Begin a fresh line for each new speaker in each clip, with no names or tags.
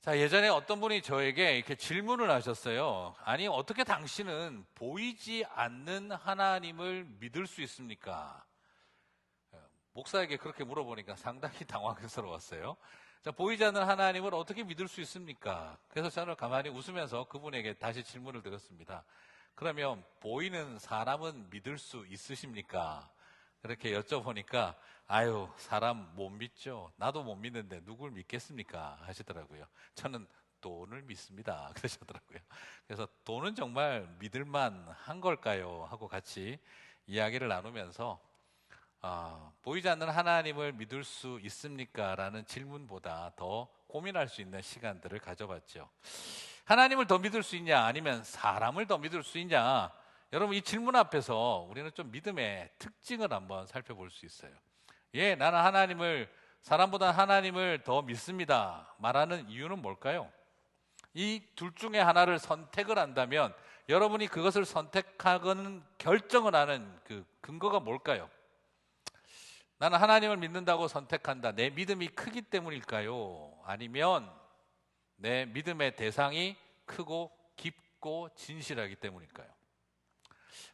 자, 예전에 어떤 분이 저에게 이렇게 질문을 하셨어요. 아니, 어떻게 당신은 보이지 않는 하나님을 믿을 수 있습니까? 목사에게 그렇게 물어보니까 상당히 당황스러웠어요. 자, 보이지 않는 하나님을 어떻게 믿을 수 있습니까? 그래서 저는 가만히 웃으면서 그분에게 다시 질문을 드렸습니다. 그러면 보이는 사람은 믿을 수 있으십니까? 그렇게 여쭤보니까 아유, 사람 못 믿죠. 나도 못 믿는데 누굴 믿겠습니까? 하시더라고요. 저는 돈을 믿습니다. 그러시더라고요. 그래서 돈은 정말 믿을만 한 걸까요? 하고 같이 이야기를 나누면서 보이지 않는 하나님을 믿을 수 있습니까? 라는 질문보다 더 고민할 수 있는 시간들을 가져봤죠. 하나님을 더 믿을 수 있냐? 아니면 사람을 더 믿을 수 있냐? 여러분, 이 질문 앞에서 우리는 좀 믿음의 특징을 한번 살펴볼 수 있어요. 예, 나는 사람보다 하나님을 더 믿습니다. 말하는 이유는 뭘까요? 이 둘 중에 하나를 선택을 한다면 여러분이 그것을 선택하거나 결정을 하는 그 근거가 뭘까요? 나는 하나님을 믿는다고 선택한다. 내 믿음이 크기 때문일까요? 아니면 내 믿음의 대상이 크고 깊고 진실하기 때문일까요?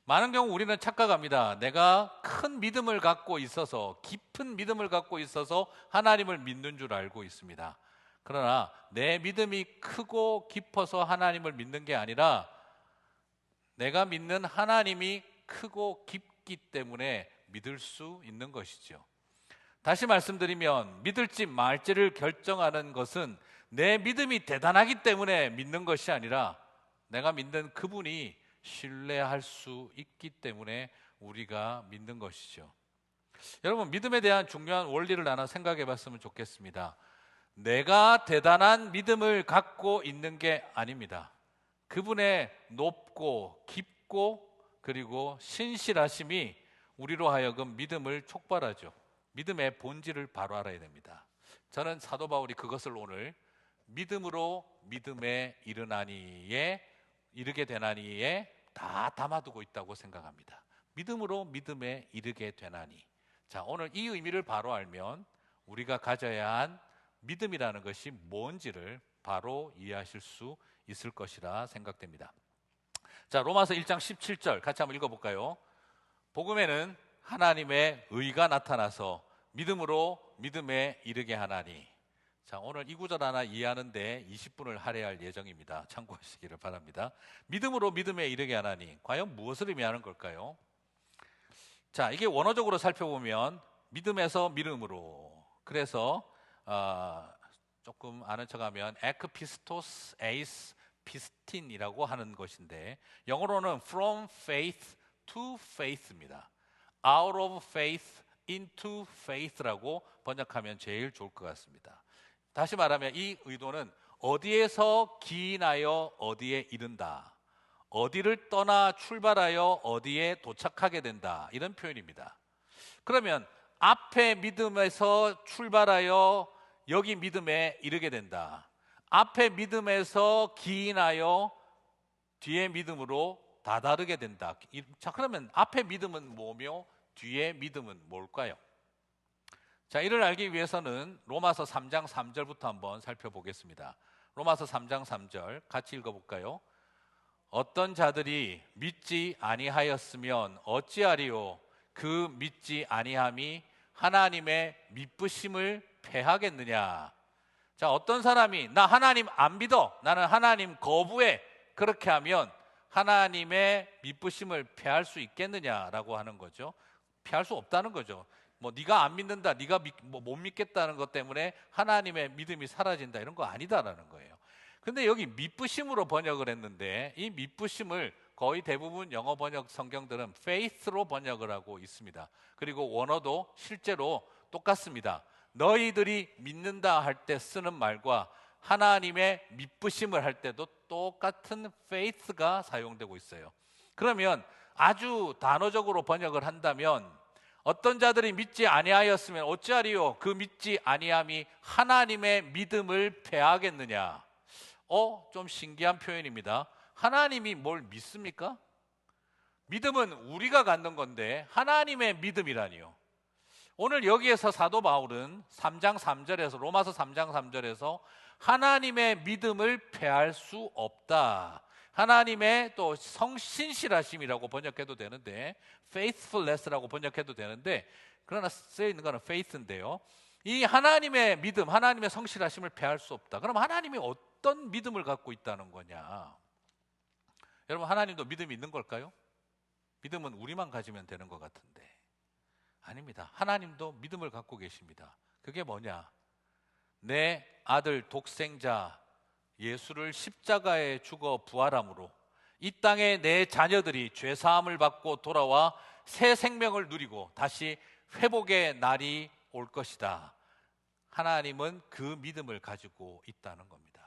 많은 경우 우리는 착각합니다. 내가 큰 믿음을 갖고 있어서, 깊은 믿음을 갖고 있어서 하나님을 믿는 줄 알고 있습니다. 그러나 내 믿음이 크고 깊어서 하나님을 믿는 게 아니라 내가 믿는 하나님이 크고 깊기 때문에 믿을 수 있는 것이죠. 다시 말씀드리면 믿을지 말지를 결정하는 것은 내 믿음이 대단하기 때문에 믿는 것이 아니라 내가 믿는 그분이 신뢰할 수 있기 때문에 우리가 믿는 것이죠. 여러분, 믿음에 대한 중요한 원리를 하나 생각해 봤으면 좋겠습니다. 내가 대단한 믿음을 갖고 있는 게 아닙니다. 그분의 높고 깊고 그리고 신실하심이 우리로 하여금 믿음을 촉발하죠. 믿음의 본질을 바로 알아야 됩니다. 저는 사도 바울이 그것을 오늘 믿음으로 믿음에 이르게 되나니에 다 담아두고 있다고 생각합니다. 믿음으로 믿음에 이르게 되나니. 자, 오늘 이 의미를 바로 알면 우리가 가져야 한 믿음이라는 것이 뭔지를 바로 이해하실 수 있을 것이라 생각됩니다. 자, 로마서 1장 17절 같이 한번 읽어볼까요? 복음에는 하나님의 의가 나타나서 믿음으로 믿음에 이르게 하나니. 자, 오늘 이 구절 하나 이해하는데 20분을 할애할 예정입니다. 참고하시기를 바랍니다. 믿음으로 믿음에 이르게 하나니, 과연 무엇을 의미하는 걸까요? 자, 이게 원어적으로 살펴보면 믿음에서 믿음으로, 그래서 조금 아는 척하면 에크피스토스 에이스 피스틴이라고 하는 것인데, 영어로는 from faith to faith입니다. out of faith into faith라고 번역하면 제일 좋을 것 같습니다. 다시 말하면 이 의도는 어디에서 기인하여 어디에 이른다, 어디를 떠나 출발하여 어디에 도착하게 된다, 이런 표현입니다. 그러면 앞에 믿음에서 출발하여 여기 믿음에 이르게 된다, 앞에 믿음에서 기인하여 뒤에 믿음으로 다다르게 된다. 자, 그러면 앞에 믿음은 뭐며 뒤에 믿음은 뭘까요? 자, 이를 알기 위해서는 로마서 3장 3절부터 한번 살펴보겠습니다. 로마서 3장 3절 같이 읽어볼까요? 어떤 자들이 믿지 아니하였으면 어찌하리요? 그 믿지 아니함이 하나님의 믿으심을 패하겠느냐? 자, 어떤 사람이 나 하나님 안 믿어, 나는 하나님 거부해, 그렇게 하면 하나님의 믿으심을 패할 수 있겠느냐라고 하는 거죠. 피할 수 없다는 거죠. 뭐 네가 안 믿는다, 네가 못 믿겠다는 것 때문에 하나님의 믿음이 사라진다, 이런 거 아니다라는 거예요. 근데 여기 믿으심으로 번역을 했는데 이 믿으심을 거의 대부분 영어 번역 성경들은 faith로 번역을 하고 있습니다. 그리고 원어도 실제로 똑같습니다. 너희들이 믿는다 할 때 쓰는 말과 하나님의 믿으심을 할 때도 똑같은 faith가 사용되고 있어요. 그러면 아주 단어적으로 번역을 한다면 어떤 자들이 믿지 아니하였으면 어찌하리요? 그 믿지 아니함이 하나님의 믿음을 패하겠느냐? 좀 신기한 표현입니다. 하나님이 뭘 믿습니까? 믿음은 우리가 갖는 건데 하나님의 믿음이라니요. 오늘 여기에서 사도 바울은 3장 3절에서 로마서 3장 3절에서 하나님의 믿음을 패할 수 없다. 하나님의 또 성신실하심이라고 번역해도 되는데 faithfulness라고 번역해도 되는데 그러나 쓰여 있는 것은 faith인데요. 이 하나님의 믿음, 하나님의 성실하심을 패할 수 없다. 그럼 하나님이 어떤 믿음을 갖고 있다는 거냐? 여러분, 하나님도 믿음이 있는 걸까요? 믿음은 우리만 가지면 되는 것 같은데 아닙니다. 하나님도 믿음을 갖고 계십니다. 그게 뭐냐? 내 아들 독생자 예수를 십자가에 죽어 부활함으로 이 땅에 내 자녀들이 죄사함을 받고 돌아와 새 생명을 누리고 다시 회복의 날이 올 것이다. 하나님은 그 믿음을 가지고 있다는 겁니다.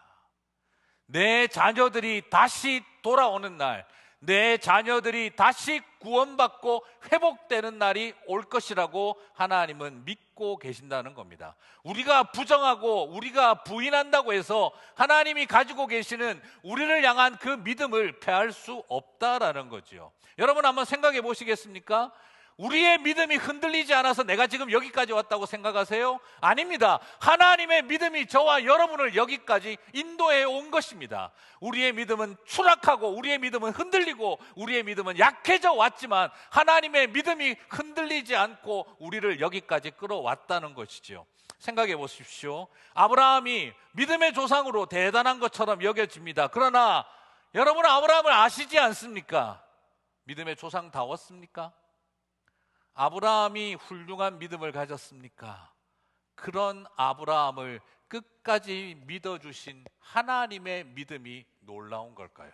내 자녀들이 다시 돌아오는 날, 내 자녀들이 다시 구원받고 회복되는 날이 올 것이라고 하나님은 믿고 계신다는 겁니다. 우리가 부정하고 우리가 부인한다고 해서 하나님이 가지고 계시는 우리를 향한 그 믿음을 패할 수 없다라는 거죠. 여러분 한번 생각해 보시겠습니까? 우리의 믿음이 흔들리지 않아서 내가 지금 여기까지 왔다고 생각하세요? 아닙니다. 하나님의 믿음이 저와 여러분을 여기까지 인도해 온 것입니다. 우리의 믿음은 추락하고 우리의 믿음은 흔들리고 우리의 믿음은 약해져 왔지만 하나님의 믿음이 흔들리지 않고 우리를 여기까지 끌어왔다는 것이죠. 생각해 보십시오. 아브라함이 믿음의 조상으로 대단한 것처럼 여겨집니다. 그러나 여러분 아브라함을 아시지 않습니까? 믿음의 조상다웠습니까? 아브라함이 훌륭한 믿음을 가졌습니까? 그런 아브라함을 끝까지 믿어주신 하나님의 믿음이 놀라운 걸까요?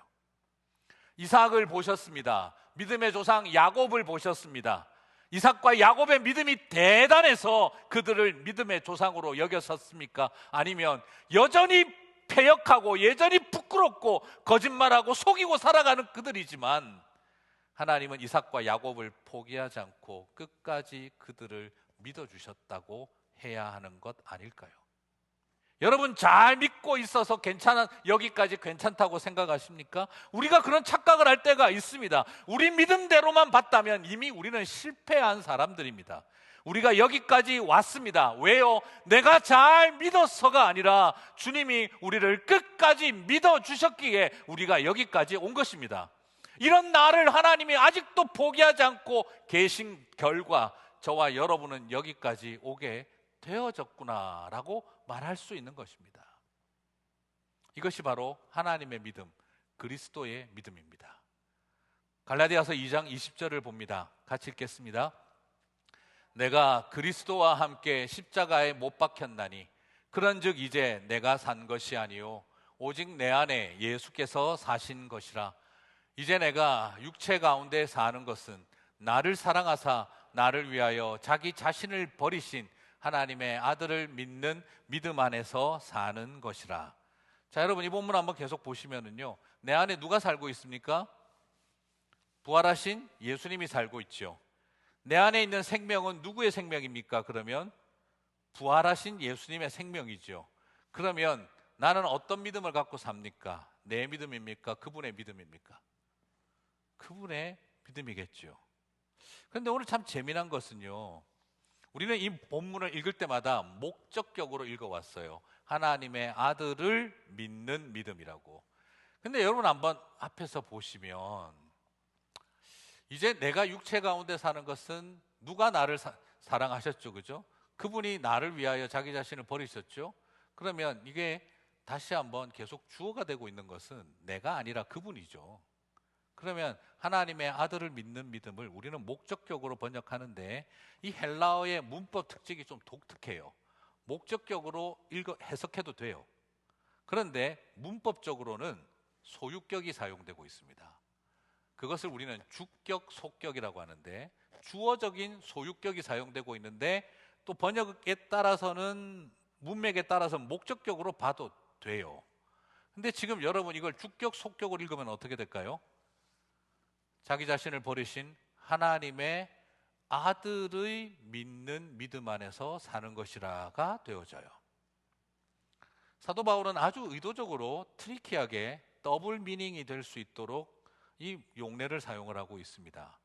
이삭을 보셨습니다. 믿음의 조상 야곱을 보셨습니다. 이삭과 야곱의 믿음이 대단해서 그들을 믿음의 조상으로 여겼었습니까? 아니면 여전히 패역하고 여전히 부끄럽고 거짓말하고 속이고 살아가는 그들이지만 하나님은 이삭과 야곱을 포기하지 않고 끝까지 그들을 믿어주셨다고 해야 하는 것 아닐까요? 여러분 잘 믿고 있어서 여기까지 괜찮다고 생각하십니까? 우리가 그런 착각을 할 때가 있습니다. 우리 믿음대로만 봤다면 이미 우리는 실패한 사람들입니다. 우리가 여기까지 왔습니다. 왜요? 내가 잘 믿어서가 아니라 주님이 우리를 끝까지 믿어주셨기에 우리가 여기까지 온 것입니다. 이런 나를 하나님이 아직도 포기하지 않고 계신 결과 저와 여러분은 여기까지 오게 되어졌구나라고 말할 수 있는 것입니다. 이것이 바로 하나님의 믿음, 그리스도의 믿음입니다. 갈라디아서 2장 20절을 봅니다. 같이 읽겠습니다. 내가 그리스도와 함께 십자가에 못 박혔나니 그런즉 이제 내가 산 것이 아니요 오직 내 안에 예수께서 사신 것이라. 이제 내가 육체 가운데 사는 것은 나를 사랑하사 나를 위하여 자기 자신을 버리신 하나님의 아들을 믿는 믿음 안에서 사는 것이라. 자, 여러분 이 본문 한번 계속 보시면은요, 내 안에 누가 살고 있습니까? 부활하신 예수님이 살고 있죠. 내 안에 있는 생명은 누구의 생명입니까? 그러면 부활하신 예수님의 생명이죠. 그러면 나는 어떤 믿음을 갖고 삽니까? 내 믿음입니까? 그분의 믿음입니까? 그분의 믿음이겠죠. 그런데 오늘 참 재미난 것은요, 우리는 이 본문을 읽을 때마다 목적격으로 읽어왔어요. 하나님의 아들을 믿는 믿음이라고. 근데 여러분 한번 앞에서 보시면 이제 내가 육체 가운데 사는 것은 누가 나를 사랑하셨죠, 그죠? 그분이 나를 위하여 자기 자신을 버리셨죠. 그러면 이게 다시 한번 계속 주어가 되고 있는 것은 내가 아니라 그분이죠. 그러면 하나님의 아들을 믿는 믿음을 우리는 목적격으로 번역하는데 이 헬라어의 문법 특징이 좀 독특해요. 목적격으로 해석해도 돼요. 그런데 문법적으로는 소유격이 사용되고 있습니다. 그것을 우리는 주격, 속격이라고 하는데 주어적인 소유격이 사용되고 있는데 또 번역에 따라서는 문맥에 따라서 목적격으로 봐도 돼요. 근데 지금 여러분 이걸 주격, 속격으로 읽으면 어떻게 될까요? 자기 자신을 버리신 하나님의 아들의 믿는 믿음 안에서 사는 것이라가 되어져요. 사도 바울은 아주 의도적으로 트리키하게 더블 미닝이 될 수 있도록 이 용례를 사용을 하고 있습니다.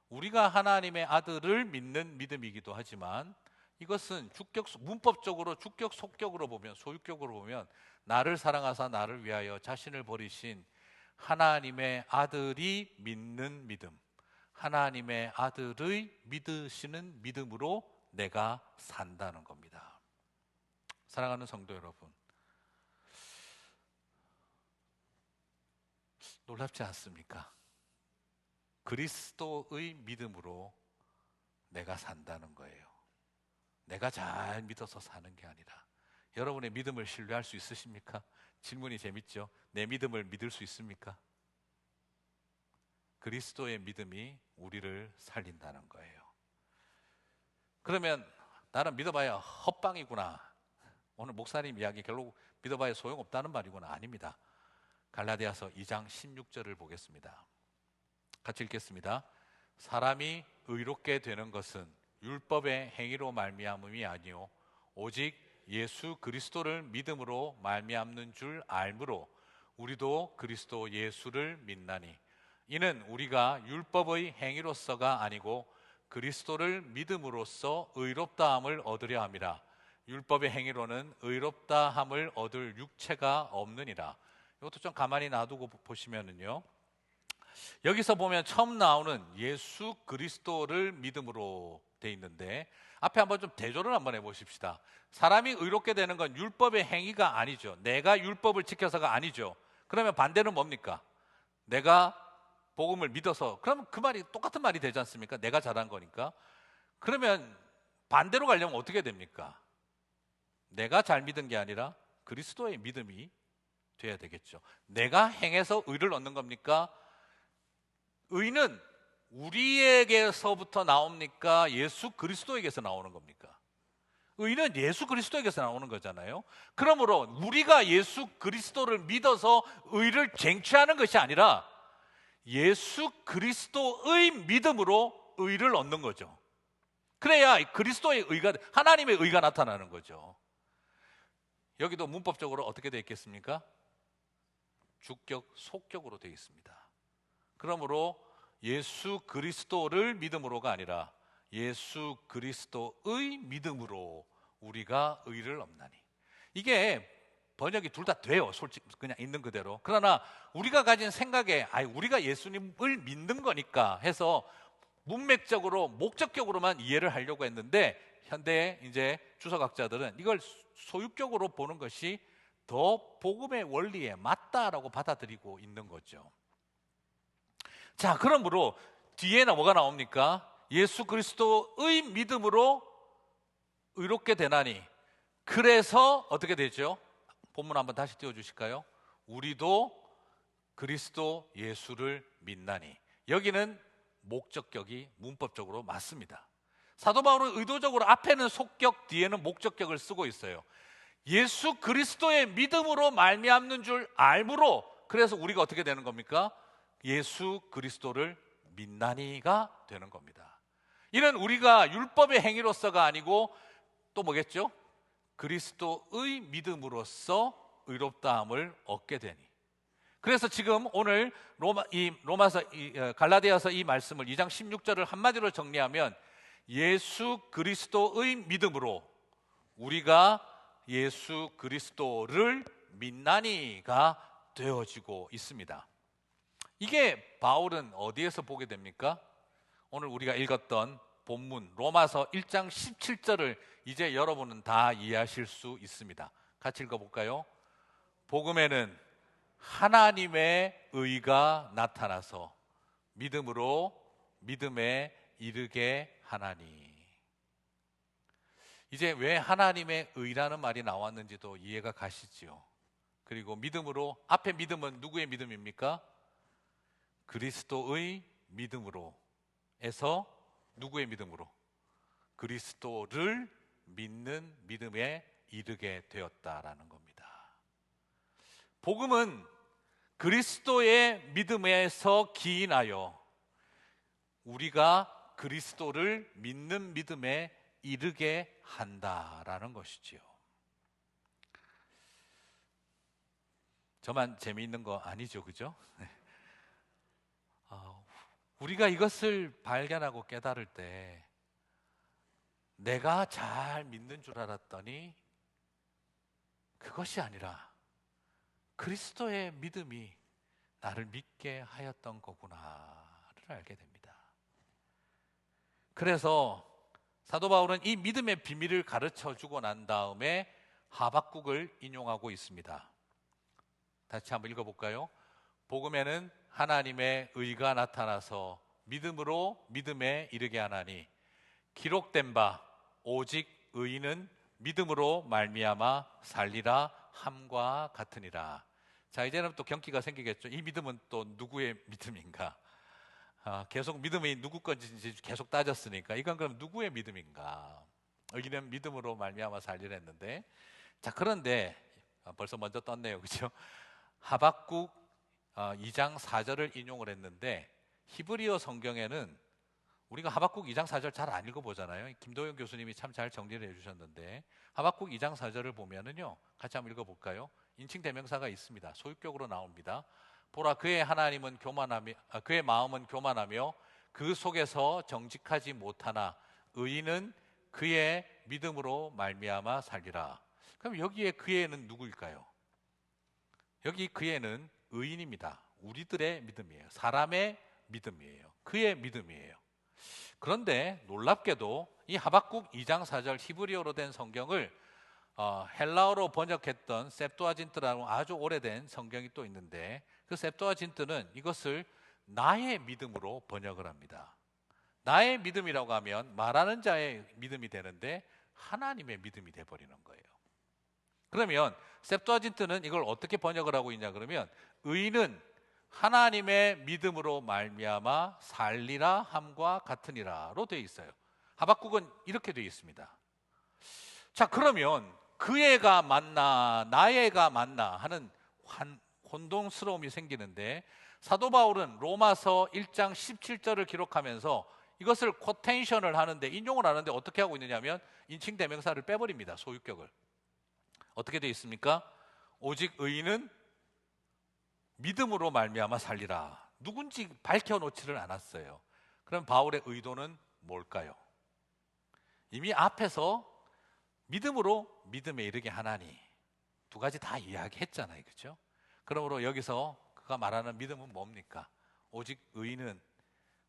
우리가 하나님의 아들을 믿는 믿음이기도 하지만 이것은 문법적으로 주격 속격으로 보면, 소유격으로 보면 나를 사랑하사 나를 위하여 자신을 버리신 하나님의 아들이 믿는 믿음, 하나님의 아들의 믿으시는 믿음으로 내가 산다는 겁니다. 사랑하는 성도 여러분, 놀랍지 않습니까? 그리스도의 믿음으로 내가 산다는 거예요. 내가 잘 믿어서 사는 게 아니라. 여러분의 믿음을 신뢰할 수 있으십니까? 질문이 재밌죠? 내 믿음을 믿을 수 있습니까? 그리스도의 믿음이 우리를 살린다는 거예요. 그러면 나는 믿어봐야 헛방이구나, 오늘 목사님 이야기 결국 믿어봐야 소용없다는 말이구나. 아닙니다. 갈라디아서 2장 16절을 보겠습니다. 같이 읽겠습니다. 사람이 의롭게 되는 것은 율법의 행위로 말미암음이 아니요 오직 예수 그리스도를 믿음으로 말미암는 줄 알므로 우리도 그리스도 예수를 믿나니 이는 우리가 율법의 행위로서가 아니고 그리스도를 믿음으로써 의롭다함을 얻으려 함이라. 율법의 행위로는 의롭다함을 얻을 육체가 없느니라. 이것도 좀 가만히 놔두고 보시면은요, 여기서 보면 처음 나오는 예수 그리스도를 믿음으로 돼 있는데, 앞에 한번 좀 대조를 한번 해보십시다. 사람이 의롭게 되는 건 율법의 행위가 아니죠. 내가 율법을 지켜서가 아니죠. 그러면 반대는 뭡니까? 내가 복음을 믿어서, 그러면 그 말이 똑같은 말이 되지 않습니까? 내가 잘한 거니까. 그러면 반대로 가려면 어떻게 됩니까? 내가 잘 믿은 게 아니라 그리스도의 믿음이 돼야 되겠죠. 내가 행해서 의를 얻는 겁니까? 의는 우리에게서부터 나옵니까? 예수 그리스도에게서 나오는 겁니까? 의는 예수 그리스도에게서 나오는 거잖아요. 그러므로 우리가 예수 그리스도를 믿어서 의를 쟁취하는 것이 아니라 예수 그리스도의 믿음으로 의를 얻는 거죠. 그래야 그리스도의 의가, 하나님의 의가 나타나는 거죠. 여기도 문법적으로 어떻게 되어 있겠습니까? 주격, 속격으로 되어 있습니다. 그러므로 예수 그리스도를 믿음으로가 아니라 예수 그리스도의 믿음으로 우리가 의를 얻나니. 이게 번역이 둘 다 돼요. 솔직히 그냥 있는 그대로. 그러나 우리가 가진 생각에 우리가 예수님을 믿는 거니까 해서 문맥적으로 목적격으로만 이해를 하려고 했는데, 현대의 이제 주석학자들은 이걸 소유격으로 보는 것이 더 복음의 원리에 맞다라고 받아들이고 있는 거죠. 자, 그러므로 뒤에는 뭐가 나옵니까? 예수 그리스도의 믿음으로 의롭게 되나니. 그래서 어떻게 되죠? 본문 한번 다시 띄워주실까요? 우리도 그리스도 예수를 믿나니. 여기는 목적격이 문법적으로 맞습니다. 사도 바울은 의도적으로 앞에는 속격, 뒤에는 목적격을 쓰고 있어요. 예수 그리스도의 믿음으로 말미암는 줄 알므로, 그래서 우리가 어떻게 되는 겁니까? 예수 그리스도를 믿나니가 되는 겁니다. 이는 우리가 율법의 행위로서가 아니고 또 뭐겠죠? 그리스도의 믿음으로써 의롭다함을 얻게 되니. 그래서 지금 오늘 갈라디아서 이 말씀을 2장 16절을 한마디로 정리하면 예수 그리스도의 믿음으로 우리가 예수 그리스도를 믿나니가 되어지고 있습니다. 이게 바울은 어디에서 보게 됩니까? 오늘 우리가 읽었던 본문 로마서 1장 17절을 이제 여러분은 다 이해하실 수 있습니다. 같이 읽어볼까요? 복음에는 하나님의 의가 나타나서 믿음으로 믿음에 이르게 하나니. 이제 왜 하나님의 의라는 말이 나왔는지도 이해가 가시지요. 그리고 믿음으로, 앞에 믿음은 누구의 믿음입니까? 그리스도의 믿음으로 해서 누구의 믿음으로? 그리스도를 믿는 믿음에 이르게 되었다라는 겁니다. 복음은 그리스도의 믿음에서 기인하여 우리가 그리스도를 믿는 믿음에 이르게 한다라는 것이지요. 저만 재미있는 거 아니죠, 그죠? 우리가 이것을 발견하고 깨달을 때 내가 잘 믿는 줄 알았더니 그것이 아니라 그리스도의 믿음이 나를 믿게 하였던 거구나를 알게 됩니다. 그래서 사도 바울은 이 믿음의 비밀을 가르쳐 주고 난 다음에 하박국을 인용하고 있습니다. 다시 한번 읽어볼까요? 복음에는 하나님의 의가 나타나서 믿음으로 믿음에 이르게 하나니 기록된 바 오직 의인은 믿음으로 말미암아 살리라 함과 같으니라. 자, 이제는 또 경기가 생기겠죠. 이 믿음은 또 누구의 믿음인가? 계속 믿음이 누구 건지 계속 따졌으니까 이건 그럼 누구의 믿음인가? 의인은 믿음으로 말미암아 살리라 했는데, 자, 그런데 벌써 먼저 떴네요, 그렇죠? 하박국 2장 4절을 인용을 했는데 히브리어 성경에는 우리가 하박국 2장 4절 잘 안 읽어보잖아요. 김도영 교수님이 참 잘 정리를 해주셨는데 하박국 2장 4절을 보면은요, 같이 한번 읽어볼까요? 인칭 대명사가 있습니다. 소유격으로 나옵니다. 보라, 그의 하나님은 교만하며 그의 마음은 교만하며 그 속에서 정직하지 못하나 의인은 그의 믿음으로 말미암아 살리라. 그럼 여기에 그의는 누구일까요? 여기 그의는 의인입니다. 우리들의 믿음이에요. 사람의 믿음이에요. 그의 믿음이에요. 그런데 놀랍게도 이 하박국 2장 4절 히브리어로 된 성경을 헬라어로 번역했던 셉투아진트라는 아주 오래된 성경이 또 있는데, 그 셉투아진트는 이것을 나의 믿음으로 번역을 합니다. 나의 믿음이라고 하면 말하는 자의 믿음이 되는데 하나님의 믿음이 돼버리는 거예요. 그러면 셉투아진트는 이걸 어떻게 번역을 하고 있냐 그러면 의인은 하나님의 믿음으로 말미암아 살리라 함과 같으니라로 되어 있어요. 하박국은 이렇게 되어 있습니다. 자, 그러면 그애가 맞나 나애가 맞나 하는 혼동스러움이 생기는데, 사도 바울은 로마서 1장 17절을 기록하면서 이것을 코테이션을 하는데, 인용을 하는데 어떻게 하고 있느냐면 인칭 대명사를 빼버립니다. 소유격을. 어떻게 되어 있습니까? 오직 의인은 믿음으로 말미암아 살리라. 누군지 밝혀놓지를 않았어요. 그럼 바울의 의도는 뭘까요? 이미 앞에서 믿음으로 믿음에 이르게 하나니 두 가지 다 이야기했잖아요, 그렇죠? 그러므로 여기서 그가 말하는 믿음은 뭡니까? 오직 의인은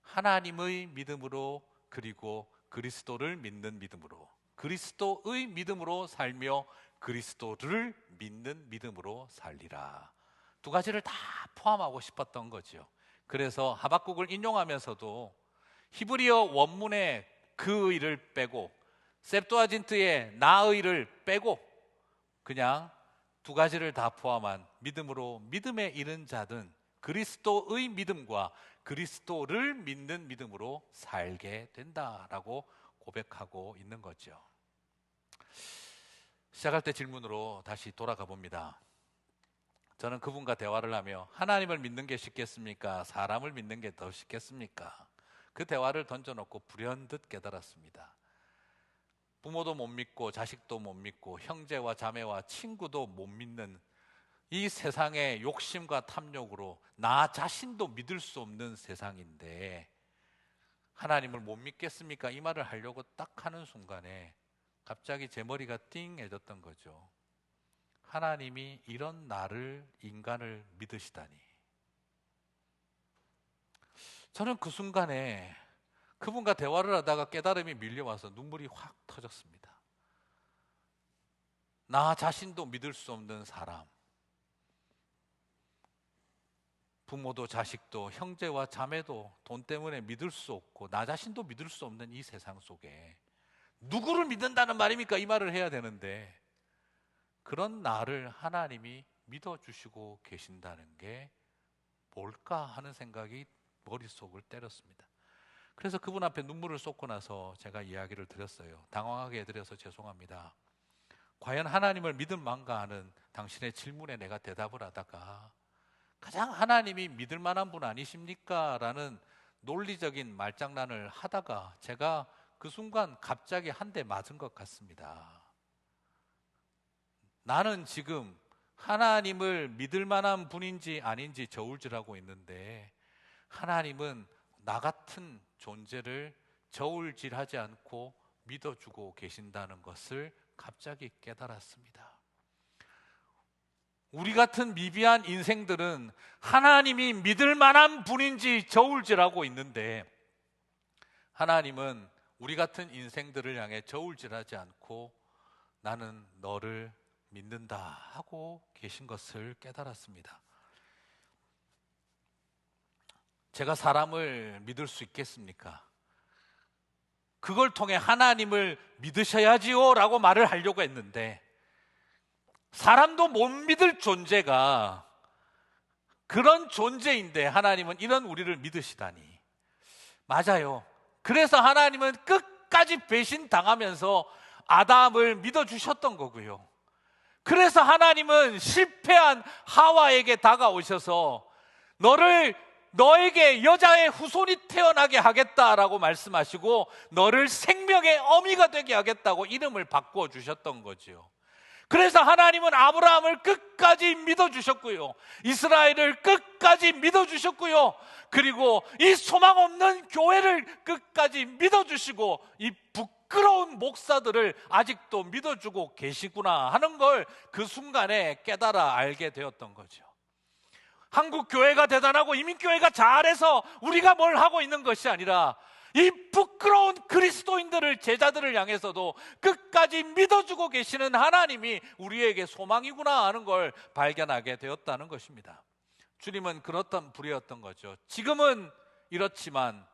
하나님의 믿음으로, 그리고 그리스도를 믿는 믿음으로, 그리스도의 믿음으로 살며 그리스도를 믿는 믿음으로 살리라. 두 가지를 다 포함하고 싶었던 거죠. 그래서 하박국을 인용하면서도 히브리어 원문의 그의를 빼고 셉투아진트의 나의를 빼고 그냥 두 가지를 다 포함한 믿음으로 믿음에 이른 자든 그리스도의 믿음과 그리스도를 믿는 믿음으로 살게 된다라고 고백하고 있는 거죠. 시작할 때 질문으로 다시 돌아가 봅니다. 저는 그분과 대화를 하며 하나님을 믿는 게 쉽겠습니까? 사람을 믿는 게 더 쉽겠습니까? 그 대화를 던져놓고 불현듯 깨달았습니다. 부모도 못 믿고 자식도 못 믿고 형제와 자매와 친구도 못 믿는 이 세상의 욕심과 탐욕으로 나 자신도 믿을 수 없는 세상인데 하나님을 못 믿겠습니까? 이 말을 하려고 딱 하는 순간에 갑자기 제 머리가 띵해졌던 거죠. 하나님이 이런 나를, 인간을 믿으시다니. 저는 그 순간에 그분과 대화를 하다가 깨달음이 밀려와서 눈물이 확 터졌습니다. 나 자신도 믿을 수 없는 사람, 부모도 자식도 형제와 자매도 돈 때문에 믿을 수 없고 나 자신도 믿을 수 없는 이 세상 속에 누구를 믿는다는 말입니까? 이 말을 해야 되는데 그런 나를 하나님이 믿어주시고 계신다는 게 뭘까 하는 생각이 머릿속을 때렸습니다. 그래서 그분 앞에 눈물을 쏟고 나서 제가 이야기를 드렸어요. 당황하게 해드려서 죄송합니다. 과연 하나님을 믿음만가 하는 당신의 질문에 내가 대답을 하다가 가장 하나님이 믿을 만한 분 아니십니까? 라는 논리적인 말장난을 하다가 제가 그 순간 갑자기 한 대 맞은 것 같습니다. 나는 지금 하나님을 믿을 만한 분인지 아닌지 저울질하고 있는데 하나님은 나 같은 존재를 저울질하지 않고 믿어주고 계신다는 것을 갑자기 깨달았습니다. 우리 같은 미비한 인생들은 하나님이 믿을 만한 분인지 저울질하고 있는데, 하나님은 우리 같은 인생들을 향해 저울질하지 않고 나는 너를 믿는다 하고 계신 것을 깨달았습니다. 제가 사람을 믿을 수 있겠습니까? 그걸 통해 하나님을 믿으셔야지요 라고 말을 하려고 했는데, 사람도 못 믿을 존재가 그런 존재인데 하나님은 이런 우리를 믿으시다니. 맞아요. 그래서 하나님은 끝까지 배신당하면서 아담을 믿어주셨던 거고요. 그래서 하나님은 실패한 하와에게 다가오셔서 너에게 여자의 후손이 태어나게 하겠다라고 말씀하시고 너를 생명의 어미가 되게 하겠다고 이름을 바꾸어 주셨던 거죠. 그래서 하나님은 아브라함을 끝까지 믿어주셨고요, 이스라엘을 끝까지 믿어주셨고요, 그리고 이 소망 없는 교회를 끝까지 믿어주시고 이 부끄러운 목사들을 아직도 믿어주고 계시구나 하는 걸 그 순간에 깨달아 알게 되었던 거죠. 한국 교회가 대단하고 이민교회가 잘해서 우리가 뭘 하고 있는 것이 아니라 이 부끄러운 그리스도인들을, 제자들을 향해서도 끝까지 믿어주고 계시는 하나님이 우리에게 소망이구나 하는 걸 발견하게 되었다는 것입니다. 주님은 그렇던 분이었던 거죠. 지금은 이렇지만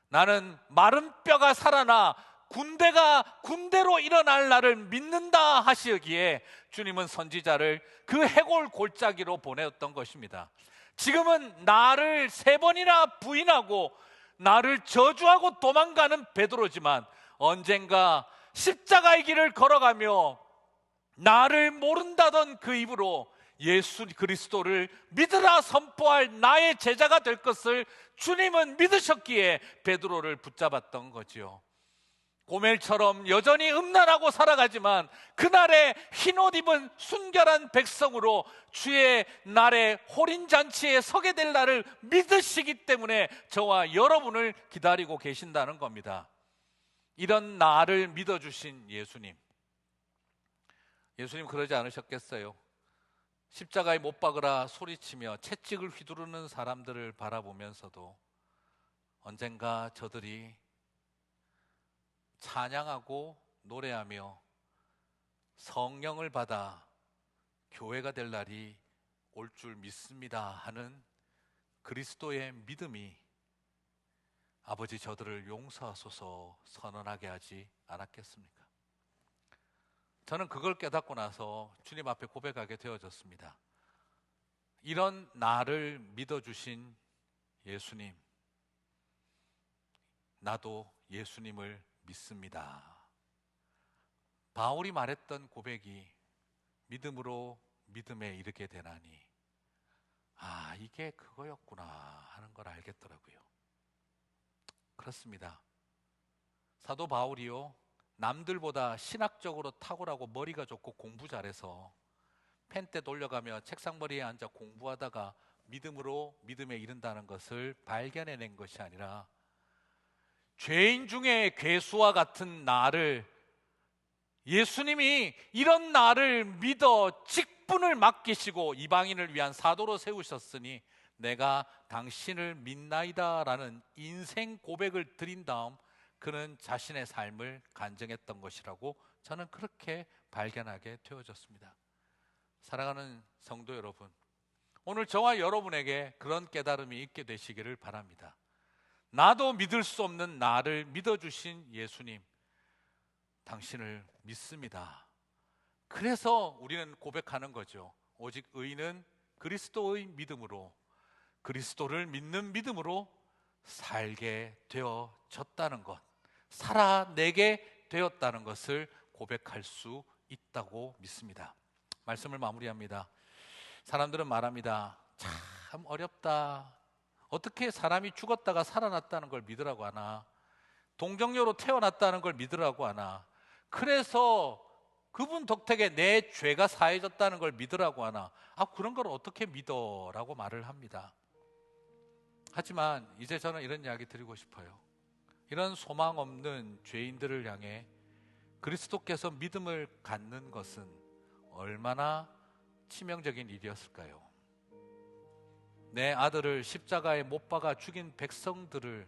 나는 마른 뼈가 살아나 군대가 군대로 일어날 날을 믿는다 하시기에 주님은 선지자를 그 해골 골짜기로 보내었던 것입니다. 지금은 나를 3번이나 부인하고 나를 저주하고 도망가는 베드로지만 언젠가 십자가의 길을 걸어가며 나를 모른다던 그 입으로 예수 그리스도를 믿으라 선포할 나의 제자가 될 것을 주님은 믿으셨기에 베드로를 붙잡았던 거지요. 고멜처럼 여전히 음란하고 살아가지만 그날의 흰옷 입은 순결한 백성으로 주의 날에 호린잔치에 서게 될 날을 믿으시기 때문에 저와 여러분을 기다리고 계신다는 겁니다. 이런 나를 믿어주신 예수님 그러지 않으셨겠어요? 십자가에 못 박으라 소리치며 채찍을 휘두르는 사람들을 바라보면서도 언젠가 저들이 찬양하고 노래하며 성령을 받아 교회가 될 날이 올 줄 믿습니다 하는 그리스도의 믿음이 아버지 저들을 용서하소서 선언하게 하지 않았겠습니까? 저는 그걸 깨닫고 나서 주님 앞에 고백하게 되어졌습니다. 이런 나를 믿어주신 예수님, 나도 예수님을 믿습니다. 바울이 말했던 고백이 믿음으로 믿음에 이르게 되나니, 이게 그거였구나 하는 걸 알겠더라고요. 그렇습니다. 사도 바울이요, 남들보다 신학적으로 탁월하고 머리가 좋고 공부 잘해서 펜대 돌려가며 책상머리에 앉아 공부하다가 믿음으로 믿음에 이른다는 것을 발견해낸 것이 아니라 죄인 중에 괴수와 같은 나를 예수님이 이런 나를 믿어 직분을 맡기시고 이방인을 위한 사도로 세우셨으니 내가 당신을 믿나이다 라는 인생 고백을 드린 다음 그는 자신의 삶을 간증했던 것이라고 저는 그렇게 발견하게 되어졌습니다. 사랑하는 성도 여러분, 오늘 저와 여러분에게 그런 깨달음이 있게 되시기를 바랍니다. 나도 믿을 수 없는 나를 믿어주신 예수님, 당신을 믿습니다. 그래서 우리는 고백하는 거죠. 오직 의인은 그리스도의 믿음으로, 그리스도를 믿는 믿음으로 살게 되어졌다는 것, 살아내게 되었다는 것을 고백할 수 있다고 믿습니다. 말씀을 마무리합니다. 사람들은 말합니다. 참 어렵다. 어떻게 사람이 죽었다가 살아났다는 걸 믿으라고 하나? 동정녀로 태어났다는 걸 믿으라고 하나? 그래서 그분 덕택에 내 죄가 사해졌다는 걸 믿으라고 하나? 그런 걸 어떻게 믿어? 라고 말을 합니다. 하지만 이제 저는 이런 이야기 드리고 싶어요. 이런 소망 없는 죄인들을 향해 그리스도께서 믿음을 갖는 것은 얼마나 치명적인 일이었을까요? 내 아들을 십자가에 못 박아 죽인 백성들을,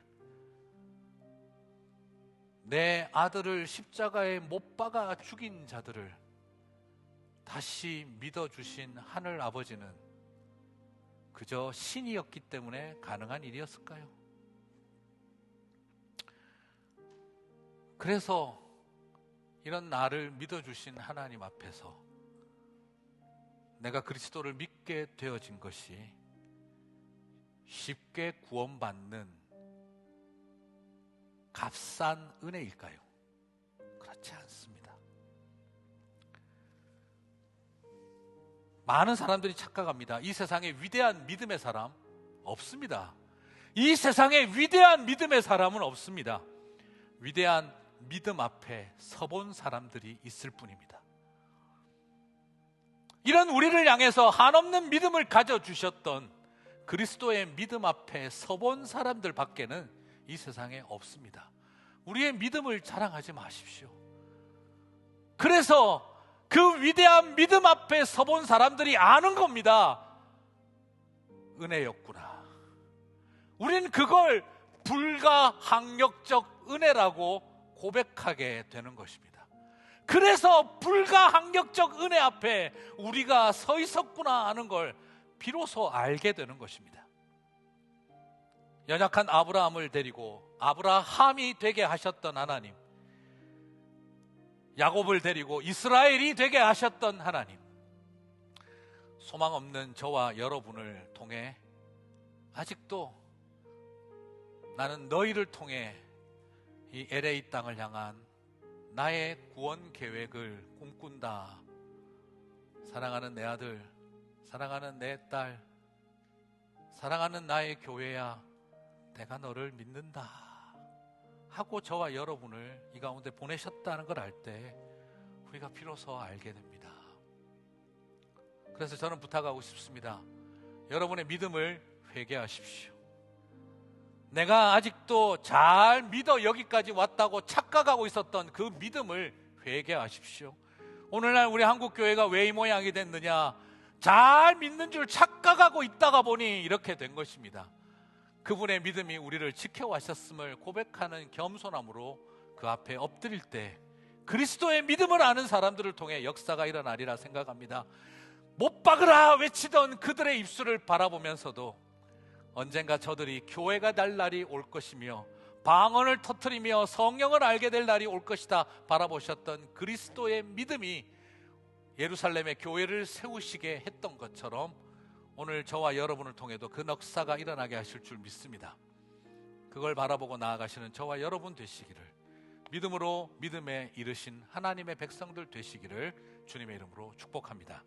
내 아들을 십자가에 못 박아 죽인 자들을 다시 믿어주신 하늘 아버지는 그저 신이었기 때문에 가능한 일이었을까요? 그래서 이런 나를 믿어주신 하나님 앞에서 내가 그리스도를 믿게 되어진 것이 쉽게 구원받는 값싼 은혜일까요? 그렇지 않습니다. 많은 사람들이 착각합니다. 이 세상에 위대한 믿음의 사람 없습니다. 이 세상에 위대한 믿음의 사람은 없습니다. 위대한 믿음 앞에 서본 사람들이 있을 뿐입니다. 이런 우리를 향해서 한없는 믿음을 가져주셨던 그리스도의 믿음 앞에 서본 사람들 밖에는 이 세상에 없습니다. 우리의 믿음을 자랑하지 마십시오. 그래서 그 위대한 믿음 앞에 서본 사람들이 아는 겁니다. 은혜였구나. 우린 그걸 불가항력적 은혜라고 고백하게 되는 것입니다. 그래서 불가항력적 은혜 앞에 우리가 서 있었구나 하는 걸 비로소 알게 되는 것입니다. 연약한 아브라함을 데리고 아브라함이 되게 하셨던 하나님, 야곱을 데리고 이스라엘이 되게 하셨던 하나님, 소망 없는 저와 여러분을 통해 아직도 나는 너희를 통해 이 LA 땅을 향한 나의 구원 계획을 꿈꾼다. 사랑하는 내 아들, 사랑하는 내 딸, 사랑하는 나의 교회야, 내가 너를 믿는다 하고 저와 여러분을 이 가운데 보내셨다는 걸 알 때 우리가 비로소 알게 됩니다. 그래서 저는 부탁하고 싶습니다. 여러분의 믿음을 회개하십시오. 내가 아직도 잘 믿어 여기까지 왔다고 착각하고 있었던 그 믿음을 회개하십시오. 오늘날 우리 한국교회가 왜 이 모양이 됐느냐? 잘 믿는 줄 착각하고 있다가 보니 이렇게 된 것입니다. 그분의 믿음이 우리를 지켜와셨음을 고백하는 겸손함으로 그 앞에 엎드릴 때 그리스도의 믿음을 아는 사람들을 통해 역사가 일어나리라 생각합니다. 못 박으라 외치던 그들의 입술을 바라보면서도 언젠가 저들이 교회가 날 날이 올 것이며 방언을 터뜨리며 성령을 알게 될 날이 올 것이다 바라보셨던 그리스도의 믿음이 예루살렘의 교회를 세우시게 했던 것처럼 오늘 저와 여러분을 통해도 그 역사가 일어나게 하실 줄 믿습니다. 그걸 바라보고 나아가시는 저와 여러분 되시기를, 믿음으로 믿음에 이르신 하나님의 백성들 되시기를 주님의 이름으로 축복합니다.